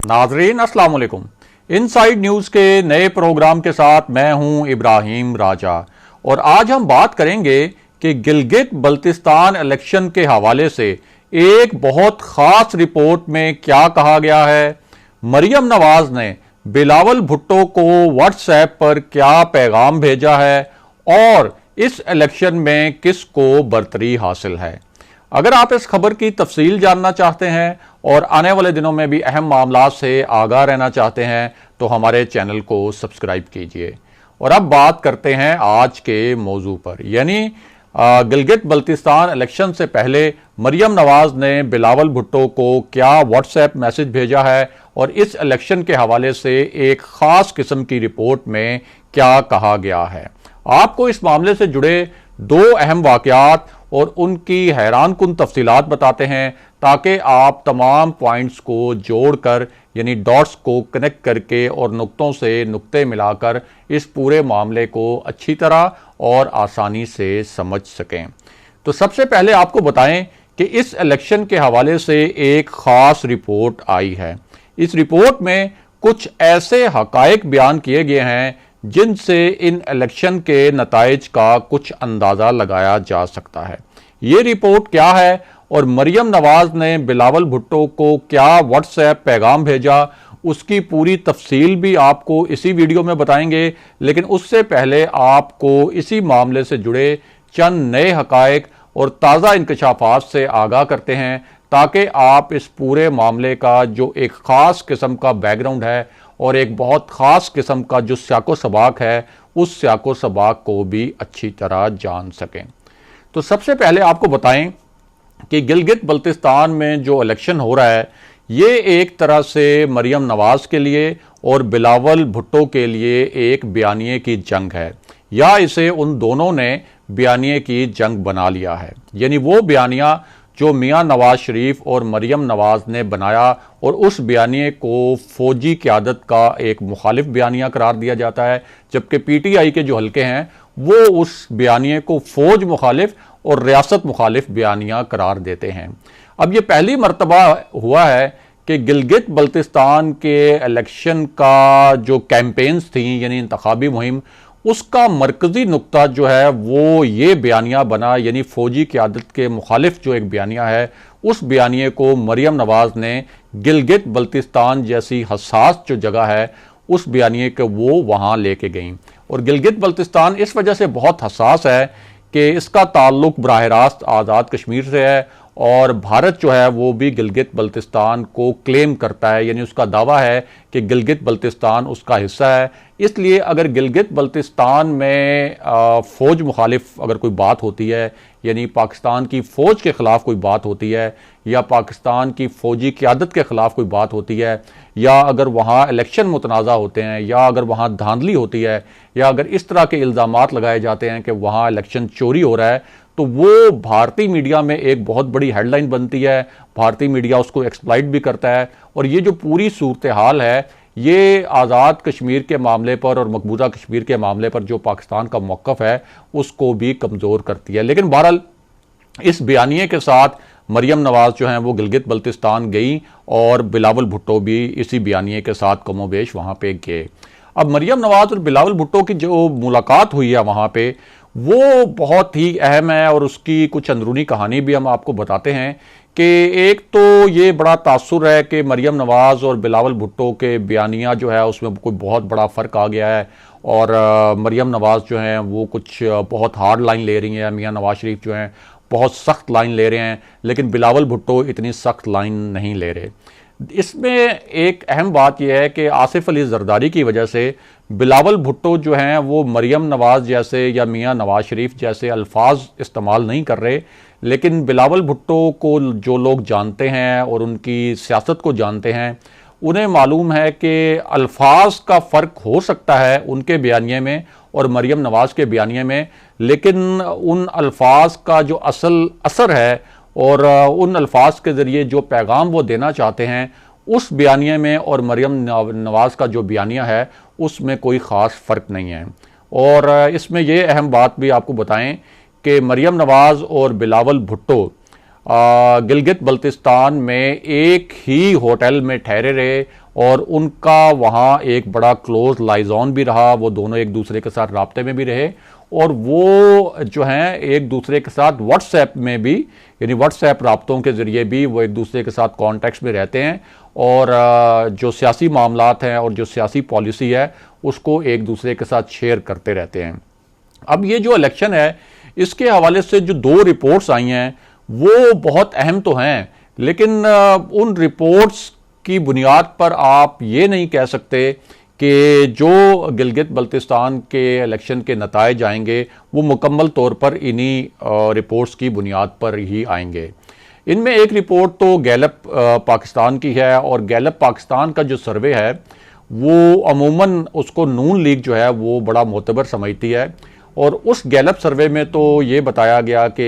नाजरीन अस्सलाम वालेकुम। इनसाइड न्यूज के नए प्रोग्राम के साथ मैं हूं इब्राहिम राजा और आज हम बात करेंगे कि गिलगित बल्तिस्तान इलेक्शन के हवाले से एक बहुत खास रिपोर्ट में क्या कहा गया है, मरियम नवाज ने बिलावल भुट्टो को व्हाट्सएप पर क्या पैगाम भेजा है और इस इलेक्शन में किसको बरतरी हासिल है। अगर आप इस खबर की तफसील जानना चाहते हैं और आने वाले दिनों में भी अहम मामलों से आगाह रहना चाहते हैं तो हमारे चैनल को सब्सक्राइब कीजिए। और अब बात करते हैं आज के मौजू पर, यानी गिलगित बल्तिस्तान इलेक्शन से पहले मरियम नवाज ने बिलावल भुट्टो को क्या व्हाट्सएप मैसेज भेजा है और इस इलेक्शन के हवाले से एक खास किस्म की रिपोर्ट में क्या कहा गया है। आपको इस मामले से जुड़े दो अहम वाकयात और उनकी हैरानकुन तफसीलात बताते हैं ताकि आप तमाम पॉइंट्स को जोड़कर यानी डॉट्स को कनेक्ट करके और नुक्तों से नुक्ते मिलाकर इस पूरे मामले को अच्छी तरह और आसानी से समझ सकें। तो सबसे पहले आपको बताएं कि इस इलेक्शन के हवाले से एक खास रिपोर्ट आई है। इस रिपोर्ट में कुछ ऐसे हकायक बयान किए गए हैं जिनसे इन इलेक्शन के नताइज का कुछ अंदाजा लगाया जा सकता है। ये रिपोर्ट क्या है और मरियम नवाज ने बिलावल भुट्टो को क्या व्हाट्सएप पैगाम भेजा, उसकी पूरी तफसील भी आपको इसी वीडियो में बताएंगे। लेकिन उससे पहले आपको इसी मामले से जुड़े चंद नए हकायक और ताज़ा इंकशाफात से आगाह करते हैं ताकि आप इस पूरे मामले का जो एक ख़ास किस्म का बैकग्राउंड है और एक बहुत ख़ास किस्म का जो सियाको सबाक है उस सियाको सबाक को भी अच्छी तरह जान सकें। तो सबसे पहले आपको बताएं कि गिलगित बल्तिस्तान में जो इलेक्शन हो रहा है ये एक तरह से मरियम नवाज के लिए और बिलावल भुट्टो के लिए एक बयानिए की जंग है, या इसे उन दोनों ने बयानिए की जंग बना लिया है। यानी वो बयानिया जो मियां नवाज शरीफ और मरियम नवाज ने बनाया और उस बयानिए को फौजी क़यादत का एक मुखालिफ बयानिया करार दिया जाता है, जबकि पीटीआई के जो हल्के हैं वो उस बयानिए को फौज मुखालिफ और रियासत मुखालिफ बयानिया करार देते हैं। अब ये पहली मरतबा हुआ है कि गिलगित बल्तिस्तान के इलेक्शन का जो कैंपेन्स थी यानी इंतखाबी मुहिम, उसका मरकजी नुक्ता जो है वो ये बयानिया बना, यानी फौजी क़यादत के मुखालिफ जो एक बयानिया है उस बयानिए को मरियम नवाज ने गिलगित बल्तिस्तान जैसी हसास जो जगह है उस बयानिए को वो वहाँ लेके गई। और गिलगित बल्तिस्तान इस वजह से बहुत हसास है कि इसका ताल्लुक बराह रास्त आज़ाद कश्मीर से है और भारत जो है वो भी गिलगित बल्तिस्तान को क्लेम करता है, यानी उसका दावा है कि गिलगित बल्तिस्तान उसका हिस्सा है। इसलिए अगर गिलगित बल्तिस्तान में फ़ौज मुखालिफ अगर कोई बात होती है, यानी पाकिस्तान की फ़ौज के ख़िलाफ़ कोई बात होती है या पाकिस्तान की फ़ौजी क़यादत के ख़िलाफ़ कोई बात होती है, या अगर वहाँ इलेक्शन मुतनाज़ा होते हैं, या अगर वहाँ धांधली होती है, या अगर इस तरह के इल्ज़ामात लगाए जाते हैं कि वहाँ इलेक्शन चोरी हो रहा है, तो वो भारतीय मीडिया में एक बहुत बड़ी हेडलाइन बनती है। भारतीय मीडिया उसको एक्सप्लॉइट भी करता है और ये जो पूरी सूरत हाल है ये आज़ाद कश्मीर के मामले पर और मकबूजा कश्मीर के मामले पर जो पाकिस्तान का मौक़िफ़ है उसको भी कमज़ोर करती है। लेकिन बहरहाल इस बयानिए के साथ मरियम नवाज जो हैं वो गिलगित बल्तिस्तान गई और बिलावल भुट्टो भी इसी बयानिए के साथ कमोबेश वहाँ पे गए। अब मरियम नवाज और बिलावल भुट्टो की जो मुलाकात हुई है वहाँ पे वो बहुत ही अहम है और उसकी कुछ अंदरूनी कहानी भी हम आपको बताते हैं कि एक तो ये बड़ा तासुर है कि मरियम नवाज और बिलावल भुट्टो के बयानिया जो है उसमें कोई बहुत बड़ा फ़र्क आ गया है और मरियम नवाज जो हैं वो कुछ बहुत हार्ड लाइन ले रही हैं, मियां नवाज शरीफ जो हैं बहुत सख्त लाइन ले रहे हैं, लेकिन बिलावल भुट्टो इतनी सख्त लाइन नहीं ले रहे। इसमें एक अहम बात यह है कि आसिफ अली जरदारी की वजह से बिलावल भुट्टो जो हैं वो मरियम नवाज जैसे या मियां नवाज शरीफ जैसे अल्फाज इस्तेमाल नहीं कर रहे, लेकिन बिलावल भुट्टो को जो लोग जानते हैं और उनकी सियासत को जानते हैं उन्हें मालूम है कि अल्फाज का फ़र्क हो सकता है उनके बयानिए में और मरियम नवाज के बयानिए में, लेकिन उन अल्फाज का जो असल असर है और उन अल्फाज के ज़रिए जो पैगाम वो देना चाहते हैं उस बयानिए में और मरियम नवाज का जो बयानिया है उसमें कोई ख़ास फ़र्क नहीं है। और इसमें यह अहम बात भी आपको बताएं कि मरियम नवाज और बिलावल भुट्टो गिलगित बल्तिस्तान में एक ही होटल में ठहरे रहे और उनका वहाँ एक बड़ा क्लोज लाइजॉन भी रहा। वो दोनों एक दूसरे के साथ राब्ते में भी रहे और वो जो हैं एक दूसरे के साथ व्हाट्सएप में भी, यानी व्हाट्सएप राब्तों के ज़रिए भी वो एक दूसरे के साथ कॉन्टेक्ट्स में रहते हैं और जो सियासी मामलात हैं और जो सियासी पॉलिसी है उसको एक दूसरे के साथ शेयर करते रहते हैं। अब ये जो इलेक्शन है इसके हवाले से जो दो रिपोर्ट्स आई हैं वो बहुत अहम तो हैं, लेकिन उन रिपोर्ट्स की बुनियाद पर आप ये नहीं कह सकते कि जो गिलगित बल्तिस्तान के इलेक्शन के नताइज आएंगे वो मुकम्मल तौर पर इन्हीं रिपोर्ट्स की बुनियाद पर ही आएंगे। इनमें एक रिपोर्ट तो गैलप पाकिस्तान की है और गैलप पाकिस्तान का जो सर्वे है वो अमूमन उसको नून लीग जो है वो बड़ा मोतबर समझती है और उस गैलप सर्वे में तो ये बताया गया कि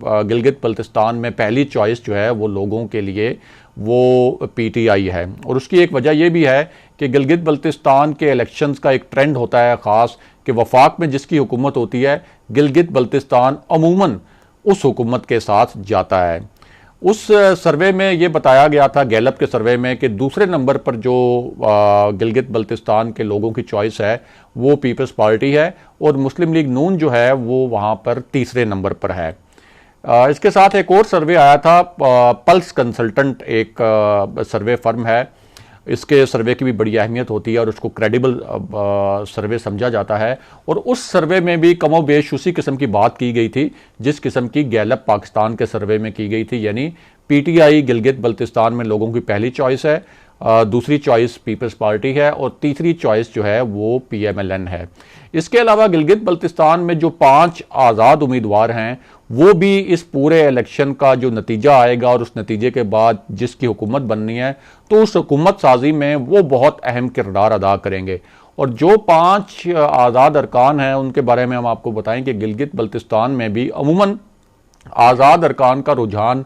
गिलगित बल्तिस्तान में पहली चॉइस जो है वो लोगों के लिए वो पीटीआई है। और उसकी एक वजह यह भी है कि गिलगित बल्तिस्तान के इलेक्शंस का एक ट्रेंड होता है ख़ास कि वफाक में जिसकी हुकूमत होती है गिलगित बल्तिस्तान अमूमन उस हुकूमत के साथ जाता है। उस सर्वे में ये बताया गया था गैलप के सर्वे में कि दूसरे नंबर पर जो गिलगित बल्तिस्तान के लोगों की चॉइस है वो पीपल्स पार्टी है और मुस्लिम लीग नून जो है वो वहाँ पर तीसरे नंबर पर है। इसके साथ एक और सर्वे आया था, पल्स कंसल्टेंट एक सर्वे फर्म है, इसके सर्वे की भी बड़ी अहमियत होती है और उसको क्रेडिबल सर्वे समझा जाता है और उस सर्वे में भी कमोबेश उसी किस्म की बात की गई थी जिस किस्म की गैलप पाकिस्तान के सर्वे में की गई थी, यानी पीटीआई गिलगित बल्तिस्तान में लोगों की पहली चॉइस है, दूसरी चॉइस पीपल्स पार्टी है और तीसरी चॉइस जो है वो पीएमएलएन है। इसके अलावा गिलगित बल्तिस्तान में जो 5 आज़ाद उम्मीदवार हैं वो भी इस पूरे इलेक्शन का जो नतीजा आएगा और उस नतीजे के बाद जिसकी हुकूमत बननी है तो उस हुकूमत साजी में वो बहुत अहम किरदार अदा करेंगे। और जो 5 आज़ाद अरकान हैं उनके बारे में हम आपको बताएं कि गिलगित बल्तिस्तान में भी अमूमन आज़ाद अरकान का रुझान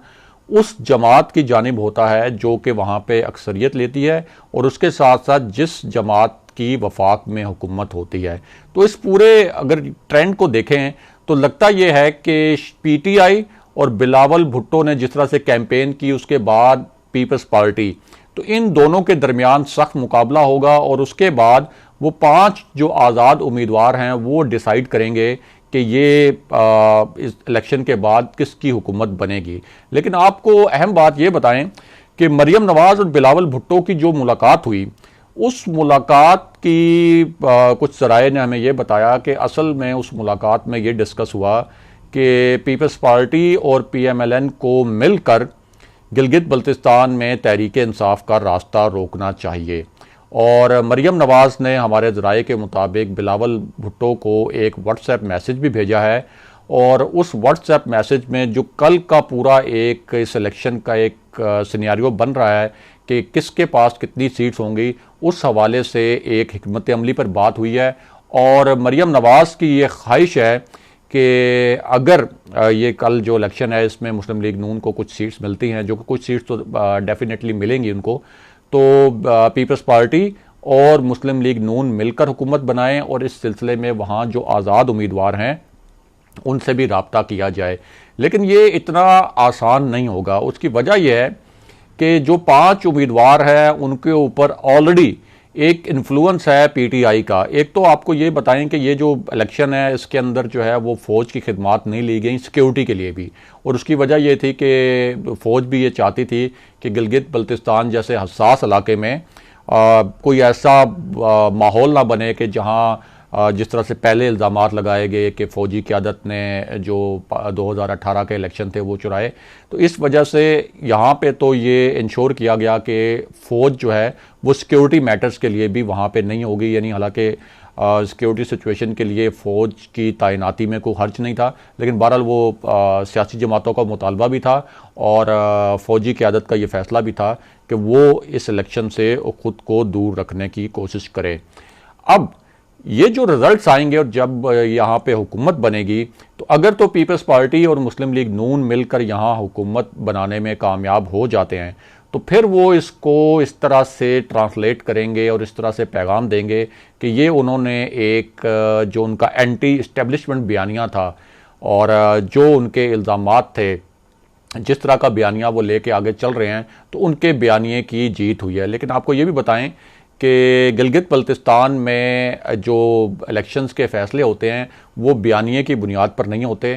उस जमात की जानिब होता है जो कि वहाँ पे अक्सरियत लेती है और उसके साथ साथ जिस जमात की वफाक में हुकूमत होती है। तो इस पूरे अगर ट्रेंड को देखें तो लगता यह है कि पीटीआई और बिलावल भुट्टो ने जिस तरह से कैंपेन की उसके बाद पीपल्स पार्टी, तो इन दोनों के दरमियान सख्त मुकाबला होगा और उसके बाद वो 5 जो आज़ाद उम्मीदवार हैं वो डिसाइड करेंगे कि ये इस इलेक्शन के बाद किसकी हुकूमत बनेगी। लेकिन आपको अहम बात ये बताएं कि मरियम नवाज़ और बिलावल भुट्टो की जो मुलाकात हुई उस मुलाकात की कुछ ज़राए ने हमें ये बताया कि असल में उस मुलाकात में ये डिस्कस हुआ कि पीपल्स पार्टी और पीएमएलएन को मिलकर गिलगित बल्तिस्तान में तहरीक इंसाफ का रास्ता रोकना चाहिए। और मरियम नवाज़ ने हमारे ज़राए के मुताबिक बिलावल भुट्टो को एक व्हाट्सएप मैसेज भी भेजा है और उस व्हाट्सएप मैसेज में जो कल का पूरा एक इस इलेक्शन का एक सिनेरियो बन रहा है कि किसके पास कितनी सीट्स होंगी उस हवाले से एक हिकमत अमली पर बात हुई है। और मरियम नवाज़ की ये ख्वाहिश है कि अगर ये कल जो इलेक्शन है इसमें मुस्लिम लीग नून को कुछ सीट्स मिलती हैं, जो कि कुछ सीट्स तो डेफिनेटली मिलेंगी उनको, तो पीपल्स पार्टी और मुस्लिम लीग नून मिलकर हुकूमत बनाएं और इस सिलसिले में वहाँ जो आज़ाद उम्मीदवार हैं उनसे भी राब्ता किया जाए। लेकिन ये इतना आसान नहीं होगा। उसकी वजह यह है कि जो 5 उम्मीदवार हैं उनके ऊपर ऑलरेडी एक इन्फ्लुएंस है पीटीआई का। एक तो आपको ये बताएं कि ये जो इलेक्शन है इसके अंदर जो है वो फ़ौज की खिदमात नहीं ली गई सिक्योरिटी के लिए भी, और उसकी वजह ये थी कि फ़ौज भी ये चाहती थी कि गिलगित बल्तिस्तान जैसे हसास इलाके में कोई ऐसा माहौल ना बने कि जहाँ जिस तरह से पहले इल्ज़ामात लगाए गए कि फ़ौजी क़यादत ने जो 2018 के इलेक्शन थे वो चुराए। तो इस वजह से यहाँ पे तो ये इंश्योर किया गया कि फ़ौज जो है वो सिक्योरिटी मैटर्स के लिए भी वहाँ पे नहीं होगी, यानी हालांकि सिक्योरिटी सिचुएशन के लिए फ़ौज की तैनाती में कोई हर्ज नहीं था, लेकिन बहरहाल वो सियासी जमातों का मुतालबा भी था और फ़ौजी क़यादत का ये फ़ैसला भी था कि वो इस इलेक्शन से ख़ुद को दूर रखने की कोशिश करे। अब ये जो रिजल्ट्स आएंगे और जब यहाँ पे हुकूमत बनेगी तो अगर तो पीपल्स पार्टी और मुस्लिम लीग नून मिलकर यहाँ हुकूमत बनाने में कामयाब हो जाते हैं तो फिर वो इसको इस तरह से ट्रांसलेट करेंगे और इस तरह से पैगाम देंगे कि ये उन्होंने एक जो उनका एंटी इस्टेब्लिशमेंट बयानिया था और जो उनके इल्ज़ामात थे जिस तरह का बयानिया वो लेके आगे चल रहे हैं, तो उनके बयानिए की जीत हुई है। लेकिन आपको ये भी बताएं कि गिलगित बल्तिस्तान में जो इलेक्शंस के फैसले होते हैं वो बयानिए की बुनियाद पर नहीं होते।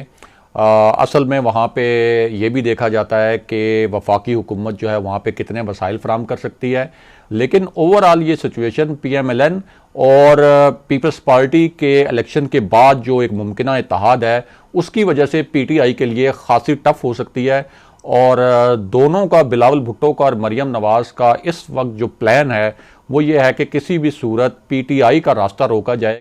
असल में वहाँ पे ये भी देखा जाता है कि वफाकी हुकूमत जो है वहाँ पे कितने वसाइल फराम कर सकती है। लेकिन ओवरऑल ये सिचुएशन PMLN और पीपल्स पार्टी के इलेक्शन के बाद जो एक मुमकिना इत्तेहाद है उसकी वजह से PTI के लिए खासी टफ हो सकती है। और दोनों का, बिलावल भुट्टो का और मरियम नवाज का इस वक्त जो प्लान है वो ये है कि किसी भी सूरत PTI का रास्ता रोका जाए।